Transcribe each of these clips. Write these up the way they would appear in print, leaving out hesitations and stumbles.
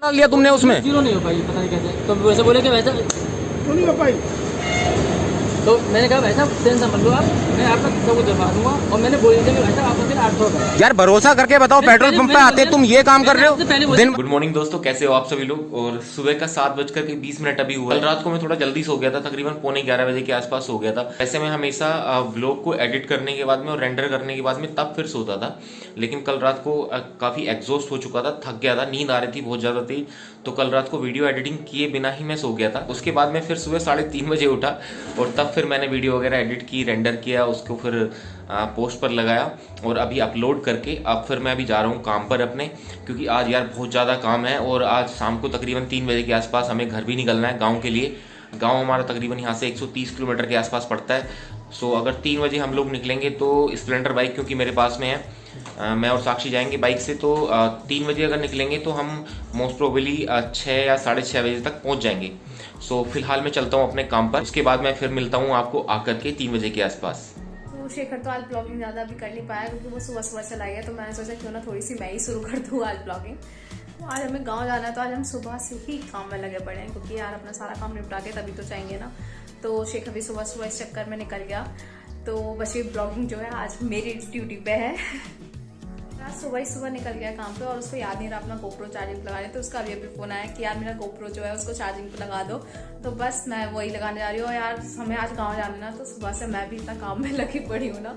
डाल दिया तुमने उसमें। जीरो नहीं हो पाई, पता नहीं कैसे। तो वैसे बोले कि वैसा क्यों नहीं हो पाई? तो मैंने कहा वैसा टेंशन मत लो आप, मैं आपका सब कुछ दिखा दूंगा। और मैंने बोल दिया कि वैसा आपका फिर 800 का। यार भरोसा करके बताओ, पेट्रोल पंप पे आते तुम ये काम कर रहे हो दिन। गुड मॉर्निंग दोस्तों, कैसे हो आप सभी लोग। और सुबह का 7:20 अभी हुआ। कल रात को मैं थोड़ा जल्दी सो गया था, तकरीबन 11:15 के आसपास सो गया था। ऐसे मैं हमेशा व्लॉग को एडिट करने के बाद में और रेंडर करने के बाद में तब फिर सोता था। लेकिन कल रात को काफी एग्जॉस्ट हो चुका था, थक गया था, नींद आ रही थी बहुत ज्यादा थी। तो कल रात को वीडियो एडिटिंग किए बिना ही मैं सो गया था। उसके बाद में फिर सुबह 3:30 बजे उठा और तब फिर मैंने वीडियो वगैरह एडिट की, रेंडर किया, उसको फिर पोस्ट पर लगाया और अभी अपलोड करके अब फिर मैं अभी जा रहा हूँ काम पर अपने, क्योंकि आज यार बहुत ज़्यादा काम है। और आज शाम को तकरीबन 3 बजे के आसपास हमें घर भी निकलना है गांव के लिए। गांव हमारा तकरीबन यहाँ से 130 किलोमीटर के आसपास पड़ता है। सो अगर 3 बजे हम लोग निकलेंगे तो स्प्लेंडर बाइक क्योंकि मेरे पास में है, मैं और साक्षी जाएंगे बाइक से। तो 3 बजे अगर निकलेंगे तो हम मोस्ट प्रोबेबली 6 या 6:30 बजे तक पहुँच जाएंगे। सो फिलहाल मैं चलता हूँ अपने काम पर, उसके बाद मैं फिर मिलता हूँ आपको आकर के 3 बजे के आसपास। तो शेखर तो आज ब्लॉगिंग ज़्यादा अभी कर नहीं पाया क्योंकि वो सुबह सुबह चला गया। तो मैंने सोचा क्यों ना थोड़ी सी मैं ही शुरू कर दूँ आज ब्लॉगिंग। तो आज हमें गांव जाना है, तो आज हम सुबह से ही काम में लगे पड़े हैं क्योंकि यार अपना सारा काम निपटा के तभी तो जाएंगे ना। तो शेखर भी सुबह सुबह इस चक्कर में निकल गया। तो बस ये ब्लॉगिंग जो है आज मेरी ड्यूटी पे है। आज सुबह ही सुबह निकल गया काम पे और उसको याद नहीं रहा अपना गोप्रो चार्जिंग लगाने। तो उसका अभी फोन आया कि यार मेरा गोप्रो जो है उसको चार्जिंग पे लगा दो। तो बस मैं वही लगाने जा रही हूँ। यार हमें आज गांव जाना ना, तो सुबह से मैं भी इतना काम में लगी पड़ी हूँ ना,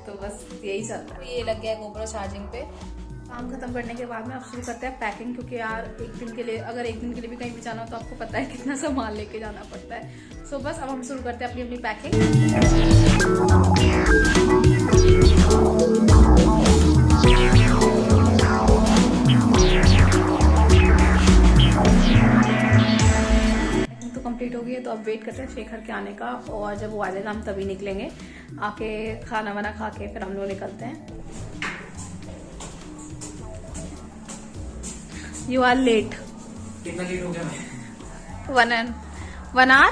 तो बस यही चलता है। ये लग गया गोप्रो चार्जिंग पे। काम खत्म करने के बाद में अब शुरू करते हैं पैकिंग, क्योंकि यार एक दिन के लिए अगर एक दिन के लिए भी कहीं भी जाना हो तो आपको पता है कितना सामान लेके जाना पड़ता है। सो बस अब हम शुरू करते हैं अपनी अपनी पैकिंग। कंप्लीट हो गई है, तो अब वेट करते हैं शेखर के आने का। और जब वो आ जाएगा हम तभी निकलेंगे। आके खाना वाना खा के फिर हम लोग निकलते हैं। You are late. कितना लेट हो गया मैं? 1 आवर।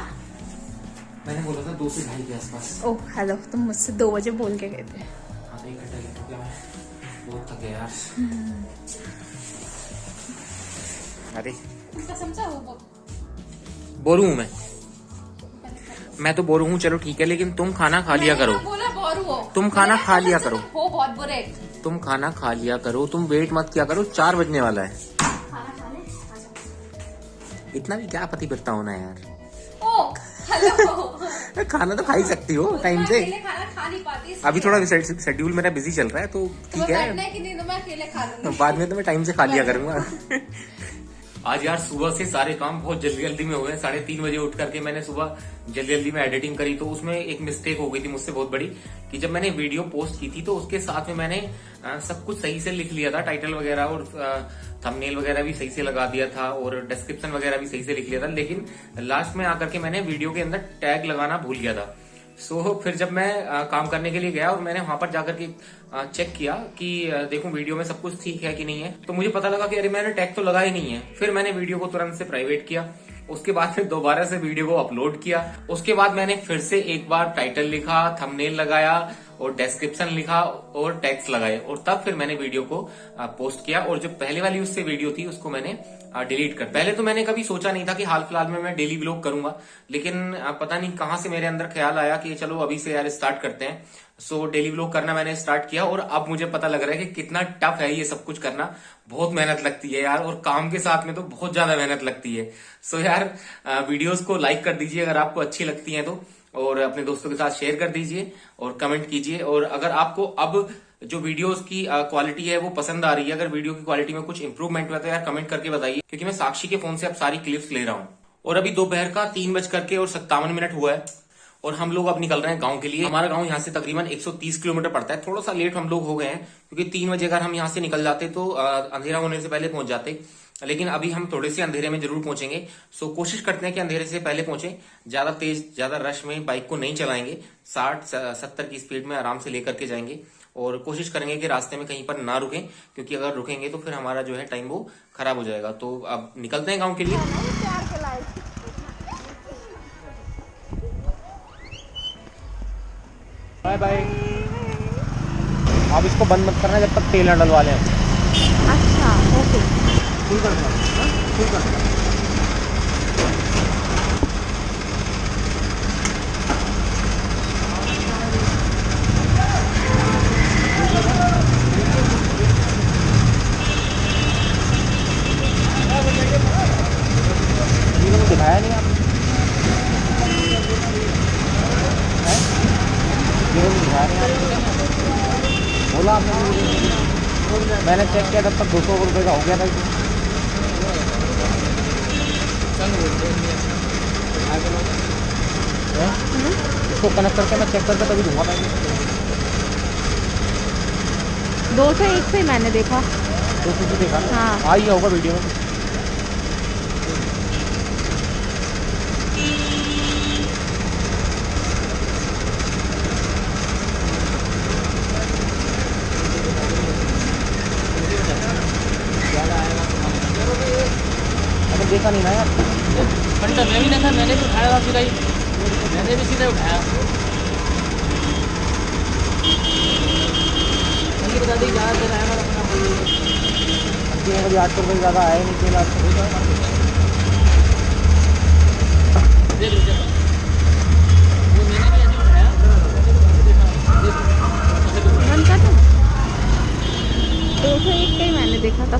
मैंने बोला था 2 से 2:30 के आसपास। ओह हेलो, तुम मुझसे 2 बजे बोल के गए थे। हाँ, 1 घंटा लेट हो गया मैं, बहुत थक गया यार। अरे समझा वो बोरू हूँ मैं तो बोरू हूँ, चलो ठीक है, लेकिन तुम खाना खा लिया करो। बोला बोरू हो तुम खाना खा लिया करो। हो बहुत बुरे। तुम खाना खा लिया करो, तुम वेट मत किया करो, 4 बजने वाला है। खाना खा ले। इतना भी क्या पति करता होना यार। ओ हेलो। खाना तो खा ही सकती हो टाइम से। खाना खा नहीं पाती। अभी थोड़ा शेड्यूल मेरा बिजी चल रहा है तो ठीक है, कि नहीं तो मैं अकेले खा लूंगी। बाद में तो मैं टाइम से खा लिया करूंगा। आज यार सुबह से सारे काम बहुत जल्दी जल्दी में हो गए। 3:30 बजे उठ करके मैंने सुबह जल्दी जल्दी में एडिटिंग करी। तो उसमें एक मिस्टेक हो गई थी मुझसे बहुत बड़ी, कि जब मैंने वीडियो पोस्ट की थी तो उसके साथ में मैंने सब कुछ सही से लिख लिया था, टाइटल वगैरह और थंबनेल वगैरह भी सही से लगा दिया था और डिस्क्रिप्शन वगैरह भी सही से लिख लिया था। लेकिन लास्ट में आकर के मैंने वीडियो के अंदर टैग लगाना भूल गया था। सो फिर जब मैं काम करने के लिए गया और मैंने वहां पर जाकर के चेक किया कि देखूं वीडियो में सब कुछ ठीक है कि नहीं है, तो मुझे पता लगा कि अरे मैंने टैग तो लगा ही नहीं है। फिर मैंने वीडियो को तुरंत से प्राइवेट किया, उसके बाद फिर दोबारा से वीडियो को अपलोड किया। उसके बाद मैंने फिर से एक बार टाइटल लिखा, थंबनेल लगाया और डिस्क्रिप्शन लिखा और टैग्स लगाए और तब फिर मैंने वीडियो को पोस्ट किया। और जो पहले वाली उससे वीडियो थी उसको मैंने डिलीट कर। पहले तो मैंने कभी सोचा नहीं था कि हाल फिलहाल में मैं डेली व्लॉग करूंगा, लेकिन पता नहीं कहां से मेरे अंदर ख्याल आया कि चलो अभी से यार स्टार्ट करते हैं। सो डेली व्लॉग करना मैंने स्टार्ट किया और अब मुझे पता लग रहा है कि कितना टफ है ये सब कुछ करना। बहुत मेहनत लगती है यार, और काम के साथ में तो बहुत ज्यादा मेहनत लगती है। सो यार वीडियोस को लाइक कर दीजिए अगर आपको अच्छी लगती है तो, और अपने दोस्तों के साथ शेयर कर दीजिए और कमेंट कीजिए। और अगर आपको अब जो वीडियोस की क्वालिटी है वो पसंद आ रही है, अगर वीडियो की क्वालिटी में कुछ इंप्रूवमेंट हुआ तो यार कमेंट करके बताइए, क्योंकि मैं साक्षी के फोन से अब सारी क्लिप्स ले रहा हूँ। और अभी दोपहर का 3:57 हुआ है और हम लोग अब निकल रहे हैं गांव के लिए। हमारा गांव यहाँ से तकरीबन 130 किलोमीटर पड़ता है। थोड़ा सा लेट हम लोग हो गए हैं क्योंकि 3 बजे अगर हम यहाँ से निकल जाते तो अंधेरा होने से पहले पहुंच जाते, लेकिन अभी हम थोड़े से अंधेरे में जरूर पहुंचेंगे। सो कोशिश करते हैं कि अंधेरे से पहले पहुंचे। ज्यादा तेज ज्यादा रश में बाइक को नहीं चलाएंगे, 60-70 की स्पीड में आराम से लेकर के जाएंगे और कोशिश करेंगे कि रास्ते में कहीं पर ना रुकें, क्योंकि अगर रुकेंगे तो फिर हमारा जो है टाइम वो खराब हो जाएगा। तो अब निकलते हैं गाँव के लिए। Bye bye. अब इसको बंद मत करना जब तक तेल न डलवा लें। अच्छा ओके। फुल करना। दिखाया नहीं आपने, दिखाया नहीं आपने, बोला आपने, मैंने चेक किया तब तक 200 रुपये का हो गया था। इसको कनेक्ट करके मैं चेक करके तभी दूंगा पैसे। 201 से मैंने देखा। 200 से देखा ना? हाँ। आ ही होगा वीडियो में। अगर देखा नहीं ना यार, घंटा मैं भी देखा, मैंने भी उठाया सीधा ही, मैंने भी सीधा उठाया। मैंने बता दी ज़्यादा देर आया अपना बोलिए। 3 बजे 800 रुपये ज़्यादा आए नहीं, 3 लाख देख लीजिए, वो मैंने भी ऐसे उठाया, बंद कर दो। 201 का ही मैंने देखा था।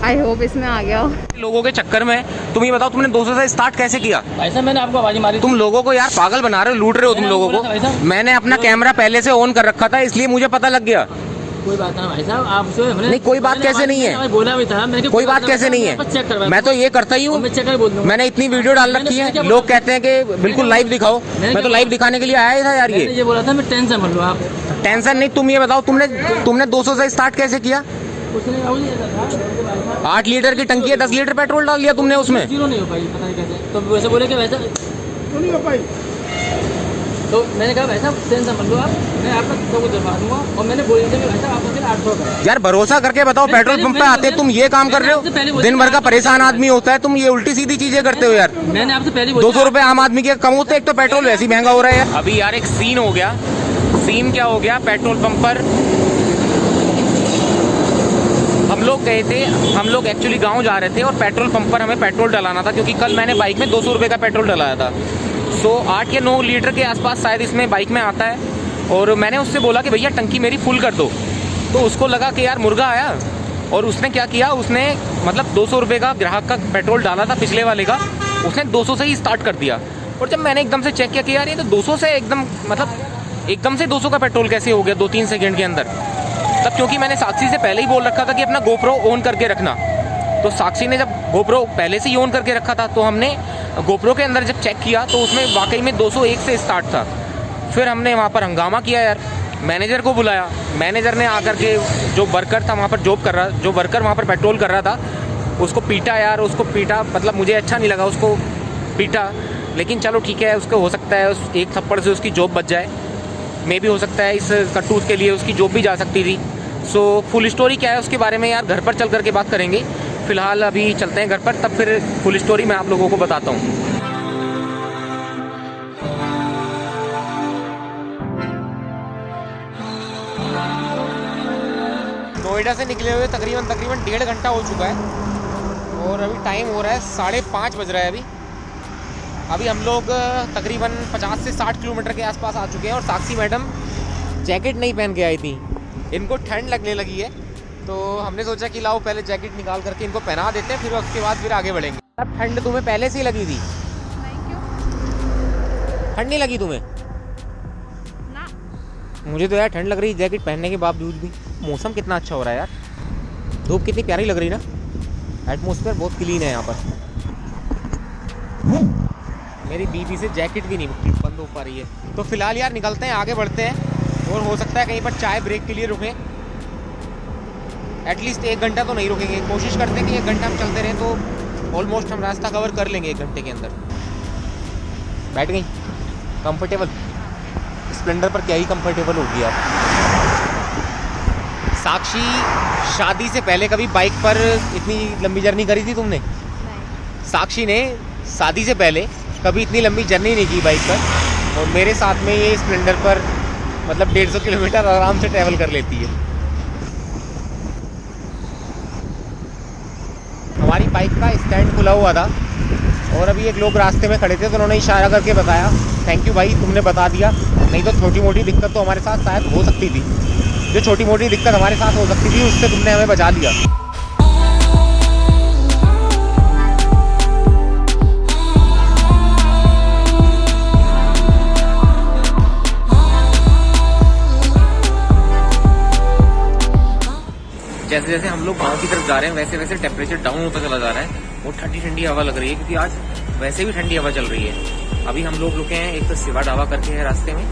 आई होप इसमें आ गया हो। लोगों के चक्कर में तुम ये बताओ, तुमने 200 से स्टार्ट कैसे किया? भाई साहब मैंने आपको आवाज़ मारी थी। तुम लोगों को यार पागल बना रहे हो, लूट रहे हो तुम लोगों को। मैंने अपना कैमरा पहले से ऑन कर रखा था, इसलिए मुझे पता लग गया। कोई बात नहीं भाई साहब, आप जो नहीं, कोई बात कैसे नहीं है, बोला भी था मैंने, कोई बात कैसे नहीं है। मैं तो ये करता ही हूँ, मैं चेक कर बोल दूंगा। मैंने इतनी वीडियो डाल रखी है, लोग कहते हैं कि बिल्कुल लाइव दिखाओ, मैं तो लाइव दिखाने के लिए आया ही था यार। ये बोला था मैं टेंशन मत लो आप। टेंशन नहीं, तुम ये बताओ, तुमने 200 से स्टार्ट कैसे किया? कुछ नहीं बाबू जी, ऐसा था 8 लीटर की टंकी है, 10 लीटर पेट्रोल डाल दिया तुमने उसमें। जीरो नहीं हो पाई, पता नहीं कैसे। तो वैसे बोले कि वैसा नहीं हो पाई, तो मैंने कहा वैसा टेंशन मत लो आप, मैं आपका सब कुछ दिलवा दूंगा। और मैंने बोली थी वैसा आपको फिर 800 का। यार भरोसा करके बताओ, पेट्रोल पंप पे आते तुम ये काम कर रहे हो? दिन भर का परेशान आदमी होता है, तुम ये उल्टी सीधी चीजें करते हो यार। मैंने आपसे पहले 200 रुपए आम आदमी के कम होते, एक तो पेट्रोल वैसे ही महंगा हो रहा है यार। अभी यार एक सीन हो गया। सीन क्या हो गया? पेट्रोल पंप पर हम लोग गए थे, हम लोग एक्चुअली गांव जा रहे थे और पेट्रोल पंप पर हमें पेट्रोल डलाना था, क्योंकि कल मैंने बाइक में 200 रुपये का पेट्रोल डलाया था। 8 या 9 लीटर के आसपास शायद इसमें बाइक में आता है। और मैंने उससे बोला कि भैया टंकी मेरी फुल कर दो, तो उसको लगा कि यार मुर्गा आया, और उसने क्या किया, उसने मतलब 200 रुपये का ग्राहक का पेट्रोल डाला था पिछले वाले का, उसने 200 से ही स्टार्ट कर दिया। और जब मैंने एकदम से चेक किया कि यार ये तो 200 से एकदम से 200 का पेट्रोल कैसे हो गया 2-3 सेकंड के अंदर। तब क्योंकि मैंने साक्षी से पहले ही बोल रखा था कि अपना गोप्रो ऑन करके रखना, तो साक्षी ने जब गोप्रो पहले से ही ऑन करके रखा था, तो हमने गोप्रो के अंदर जब चेक किया तो उसमें वाकई में 201 से स्टार्ट था। फिर हमने वहाँ पर हंगामा किया यार, मैनेजर को बुलाया। मैनेजर ने आकर के जो वर्कर था वहाँ पर जो वर्कर वहाँ पर पेट्रोल कर रहा था, उसको पीटा यार, उसको पीटा, मतलब मुझे अच्छा नहीं लगा, उसको पीटा। लेकिन चलो ठीक है, उसको हो सकता है उस एक थप्पड़ से उसकी जॉब बच जाए, मे भी हो सकता है इस कटूत के लिए उसकी जॉब भी जा सकती थी। सो फुल स्टोरी क्या है उसके बारे में यार घर पर चल करके बात करेंगे। फिलहाल अभी चलते हैं घर पर, तब फिर फुल स्टोरी मैं आप लोगों को बताता हूँ। नोएडा से निकले हुए तकरीबन 1.5 घंटा हो चुका है और अभी टाइम हो रहा है 5:30 बज रहा है। अभी हम लोग तकरीबन 50 से 60 किलोमीटर के आसपास आ चुके हैं और साक्षी मैडम जैकेट नहीं पहन के आई थी, इनको ठंड लगने लगी है, तो हमने सोचा कि लाओ पहले जैकेट निकाल करके इनको पहना देते हैं, फिर उसके बाद फिर आगे बढ़ेंगे। अब ठंड तुम्हें पहले से ही लगी थी? ठंड नहीं लगी तुम्हें? ना। मुझे तो यार ठंड लग रही जैकेट पहनने के बावजूद भी। मौसम कितना अच्छा हो रहा है यार, धूप कितनी प्यारी लग रही ना, एटमॉस्फेयर बहुत क्लीन है यहाँ पर। मेरी बीबी से जैकेट भी नहीं बंद हो पा रही है। तो फिलहाल यार निकलते हैं, आगे बढ़ते हैं, और हो सकता है कहीं पर चाय ब्रेक के लिए रुकें। एटलीस्ट 1 घंटा तो नहीं रुकेंगे, कोशिश करते हैं कि 1 घंटा हम चलते रहें तो ऑलमोस्ट हम रास्ता कवर कर लेंगे 1 घंटे के अंदर। बैठ गई कंफर्टेबल? स्प्लेंडर पर क्या ही कंफर्टेबल होगी आप। साक्षी, शादी से पहले कभी बाइक पर इतनी लंबी जर्नी करी थी तुमने? नहीं। साक्षी ने शादी से पहले कभी इतनी लंबी जर्नी नहीं की बाइक पर, और मेरे साथ में ये स्प्लेंडर पर मतलब 150 किलोमीटर आराम से ट्रैवल कर लेती है। हमारी बाइक का स्टैंड खुला हुआ था और अभी एक लोग रास्ते में खड़े थे तो उन्होंने इशारा करके बताया, थैंक यू भाई तुमने बता दिया, नहीं तो छोटी मोटी दिक्कत तो हमारे साथ शायद हो सकती थी। जो छोटी मोटी दिक्कत हमारे साथ हो सकती थी उससे तुमने हमें बचा दिया। जैसे जैसे हम लोग गांव की तरफ जा रहे हैं वैसे वैसे टेम्परेचर डाउन होता चला जा रहा है और ठंडी ठंडी हवा लग रही है, क्योंकि आज वैसे भी ठंडी हवा चल रही है। अभी हम लोग रुके हैं एक तो शिवा ढाबा करके है रास्ते में,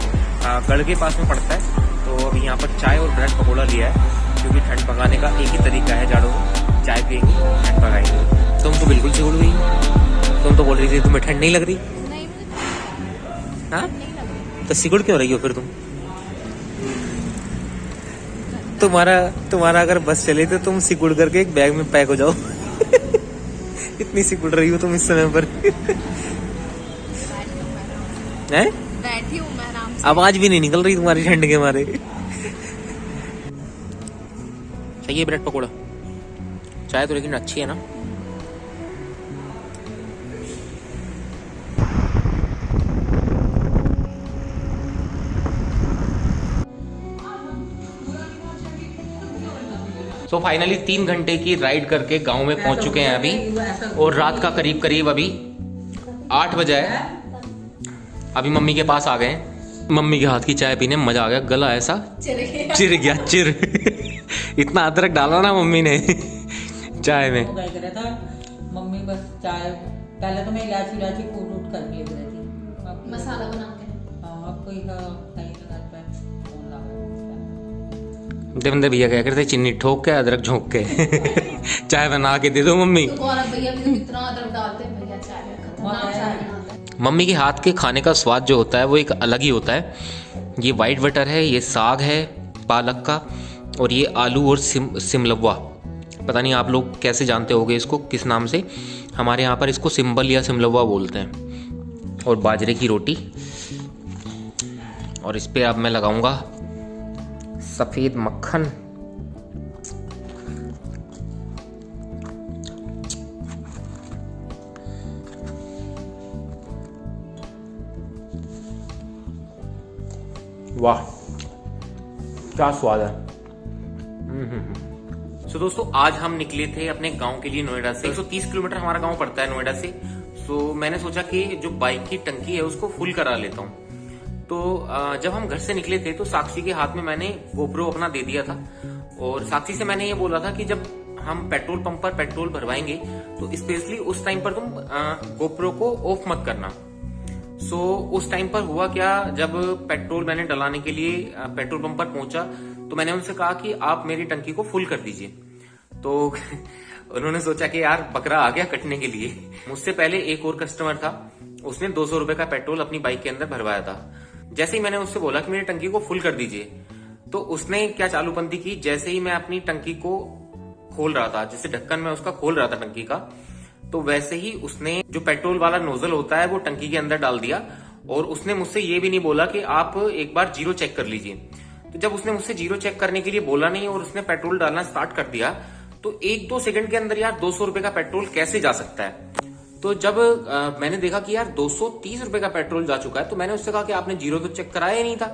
गढ़ के पास में पड़ता है। तो अभी यहाँ पर चाय और ब्रेड पकौड़ा लिया है, क्योंकि ठंड पकाने का एक ही तरीका है जाड़ों में, चाय पियेंगे ठंड पकाएंगे। तुम तो बिल्कुल सिकुड़ गई, तुम तो बोल रही थी तुम्हें ठंड नहीं लग रही। हाँ तो सिकुड़ क्यों रही हो फिर तुम? तुम्हारा अगर बस चले तो तुम सिकुड़ करके एक बैग में पैक हो जाओ। इतनी सिकुड़ रही हो तुम इस समय पर। हैं? बैठी हूँ मैं आराम से। आवाज भी नहीं निकल रही तुम्हारी ठंड के मारे। चाहिए ब्रेड पकोड़ा? चाय तो लेकिन अच्छी है ना। तो फाइनली 3 घंटे की राइड करके गांव में पहुंच चुके हैं अभी, और रात का करीब करीब अभी 8 बजे है। अभी मम्मी के पास आ गए हैं। मम्मी के हाथ की चाय पीने में मजा आ गया, गला ऐसा चिर गया चिर। इतना अदरक डाला ना मम्मी ने चाय में। मम्मी बस चाय, पहले तो मैं इलायची कूट कर ले रही थी, मसाला बना के। अब कोई नहीं लगाता है। देवेंद्र भैया क्या करते, चीनी ठोक के अदरक झोंक के चाय बना के दे दो मम्मी। भैया भी तो कितना अदरक डालते हैं भैया चाय में, खतरनाक चाय बनाते हैं। मम्मी के हाथ के खाने का स्वाद जो होता है वो एक अलग ही होता है। ये वाइट बटर है, ये साग है पालक का, और ये आलू और सिमलवा। पता नहीं आप लोग कैसे जानते होगे इसको, किस नाम से। हमारे यहाँ पर इसको सिम्बल या सिमलवा बोलते हैं। और बाजरे की रोटी, और इस पे अब मैं लगाऊंगा सफेद मक्खन। वाह क्या स्वाद है। सो दोस्तों आज हम निकले थे अपने गांव के लिए नोएडा से। 130 किलोमीटर हमारा गांव पड़ता है नोएडा से। सो मैंने सोचा कि जो बाइक की टंकी है उसको फुल करा लेता हूँ। तो जब हम घर से निकले थे तो साक्षी के हाथ में मैंने गोप्रो अपना दे दिया था, और साक्षी से मैंने ये बोला था कि जब हम पेट्रोल पंप पर पेट्रोल भरवाएंगे तो स्पेशली उस टाइम पर तुम गोप्रो को ऑफ मत करना। सो उस टाइम पर हुआ क्या, जब पेट्रोल मैंने डलाने के लिए पेट्रोल पंप पर पहुंचा तो मैंने उनसे कहा कि आप मेरी टंकी को फुल कर दीजिए। तो उन्होंने सोचा कि यार बकरा आ गया कटने के लिए। मुझसे पहले एक और कस्टमर था, उसने 200 रुपए का पेट्रोल अपनी बाइक के अंदर भरवाया था। जैसे ही मैंने उससे बोला कि मेरी टंकी को फुल कर दीजिए, तो उसने क्या चालूपंथी की, जैसे ही मैं अपनी टंकी को खोल रहा था, जैसे ढक्कन में उसका खोल रहा था टंकी का, तो वैसे ही उसने जो पेट्रोल वाला नोजल होता है वो टंकी के अंदर डाल दिया। और उसने मुझसे ये भी नहीं बोला कि आप एक बार जीरो चेक कर लीजिए। तो जब उसने मुझसे जीरो चेक करने के लिए बोला नहीं और उसने पेट्रोल डालना स्टार्ट कर दिया, तो 1-2 सेकंड के अंदर यार 200 रुपए का पेट्रोल कैसे जा सकता है। तो जब मैंने देखा कि यार 230 रुपए का पेट्रोल जा चुका है, तो मैंने उससे कहा कि आपने जीरो तो चेक कराया ही नहीं था।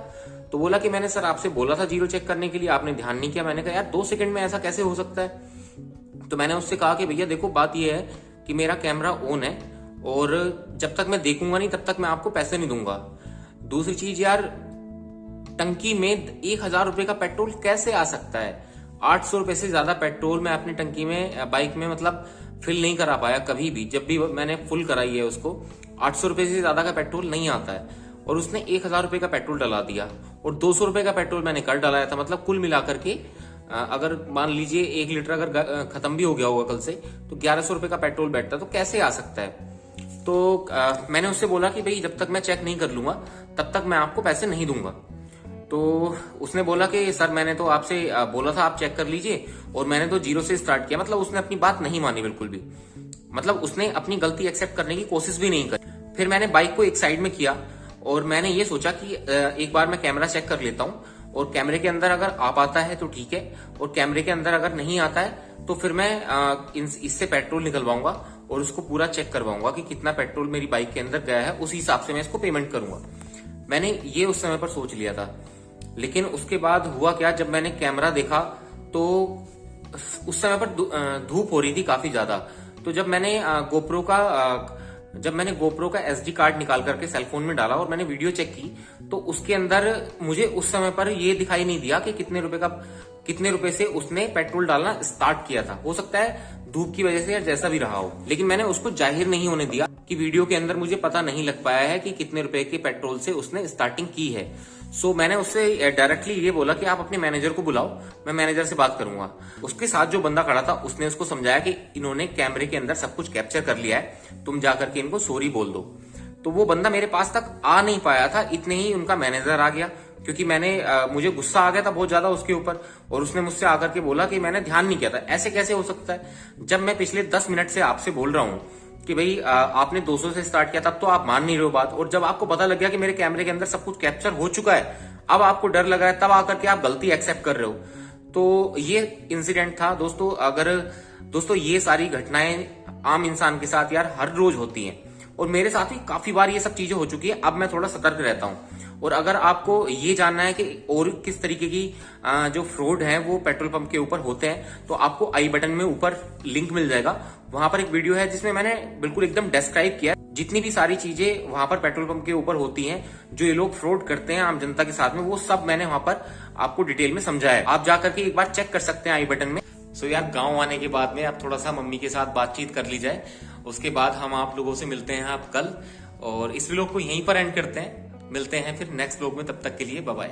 तो बोला कि मैंने सर आपसे बोला था जीरो चेक करने के लिए, आपने ध्यान नहीं किया। मैंने कहा यार 2 सेकंड में ऐसा कैसे हो सकता है। तो मैंने उससे कहा कि भैया देखो बात यह है कि मेरा कैमरा ऑन है और जब तक मैं देखूंगा नहीं तब तक मैं आपको पैसे नहीं दूंगा। दूसरी चीज यार, टंकी में 1000 रुपए का पेट्रोल कैसे आ सकता है। 800 रुपए से ज्यादा पेट्रोल मैं अपनी टंकी में बाइक में मतलब फिल नहीं करा पाया कभी भी। जब भी मैंने फुल कराई है उसको 800 रुपए से ज्यादा का पेट्रोल नहीं आता है। और उसने 1000 रुपए का पेट्रोल डला दिया और 200 रुपए का पेट्रोल मैंने कल डलाया था। मतलब कुल मिलाकर के अगर मान लीजिए 1 लीटर अगर खत्म भी हो गया होगा कल से, तो 1100 रुपए का पेट्रोल बैठता, तो कैसे आ सकता है। तो मैंने उससे बोला कि भाई जब तक मैं चेक नहीं कर लूंगा तब तक मैं आपको पैसे नहीं दूंगा। तो उसने बोला कि सर मैंने तो आपसे बोला था आप चेक कर लीजिए, और मैंने तो जीरो से स्टार्ट किया। मतलब उसने अपनी बात नहीं मानी बिल्कुल भी, मतलब उसने अपनी गलती एक्सेप्ट करने की कोशिश भी नहीं करी। फिर मैंने बाइक को एक साइड में किया और मैंने ये सोचा कि एक बार मैं कैमरा चेक कर लेता हूँ और कैमरे के अंदर अगर आ पाता है तो ठीक है, और कैमरे के अंदर अगर नहीं आता है तो फिर मैं इससे पेट्रोल निकलवाऊंगा और उसको पूरा चेक करवाऊंगा कि कितना पेट्रोल मेरी बाइक के अंदर गया है, उसी हिसाब से मैं इसको पेमेंट करूंगा। मैंने ये उस समय पर सोच लिया था। लेकिन उसके बाद हुआ क्या, जब मैंने कैमरा देखा तो उस समय पर धूप हो रही थी काफी ज्यादा। तो जब मैंने गोप्रो का SD कार्ड निकाल करके सेलफोन में डाला और मैंने वीडियो चेक की, तो उसके अंदर मुझे उस समय पर ये दिखाई नहीं दिया कि कितने रुपए से उसने पेट्रोल डालना स्टार्ट किया था। हो सकता है धूप की वजह से या जैसा भी रहा हो, लेकिन मैंने उसको जाहिर नहीं होने दिया कि वीडियो के अंदर मुझे पता नहीं लग पाया है कि कितने रुपए के पेट्रोल से उसने स्टार्टिंग की है। सो मैंने उससे डायरेक्टली ये बोला कि आप अपने मैनेजर को बुलाओ, मैं मैनेजर से बात करूंगा। उसके साथ जो बंदा खड़ा था उसने उसको समझाया कि इन्होंने कैमरे के अंदर सब कुछ कैप्चर कर लिया है, तुम जाकर के इनको सॉरी बोल दो। तो वो बंदा मेरे पास तक आ नहीं पाया था, इतने ही उनका मैनेजर आ गया, क्योंकि मुझे गुस्सा आ गया था बहुत ज्यादा उसके ऊपर, और उसने मुझसे आकर के बोला कि मैंने ध्यान नहीं किया था। ऐसे कैसे हो सकता है, जब मैं पिछले 10 मिनट से आपसे बोल रहा हूं कि भाई आपने 200 से स्टार्ट किया, तब तो आप मान नहीं रहे हो बात, और जब आपको पता लग गया कि मेरे कैमरे के अंदर सब कुछ कैप्चर हो चुका है, अब आपको डर लग रहा है, तब आकर के आप गलती एक्सेप्ट कर रहे हो। तो ये इंसिडेंट था दोस्तों। ये सारी घटनाएं आम इंसान के साथ यार हर रोज होती हैं, और मेरे साथ भी काफी बार ये सब चीजें हो चुकी है। अब मैं थोड़ा सतर्क रहता हूं। और अगर आपको ये जानना है कि और किस तरीके की जो फ्रॉड है वो पेट्रोल पंप के ऊपर होते हैं, तो आपको आई बटन में ऊपर लिंक मिल जाएगा। वहां पर एक वीडियो है जिसमें मैंने बिल्कुल एकदम डिस्क्राइब किया जितनी भी सारी चीजें वहां पर पेट्रोल पंप के ऊपर होती हैं, जो ये लोग फ्रॉड करते हैं आम जनता के साथ में, वो सब मैंने वहां पर आपको डिटेल में समझाया है। आप जाकर के एक बार चेक कर सकते हैं आई बटन में। सो यार गांव आने के बाद में अब थोड़ा सा मम्मी के साथ बातचीत कर ली जाए, उसके बाद हम आप लोगों से मिलते हैं आप कल, और इस व्लॉग को यहीं पर एंड करते हैं। मिलते हैं फिर नेक्स्ट व्लॉग में, तब तक के लिए बाय बाय।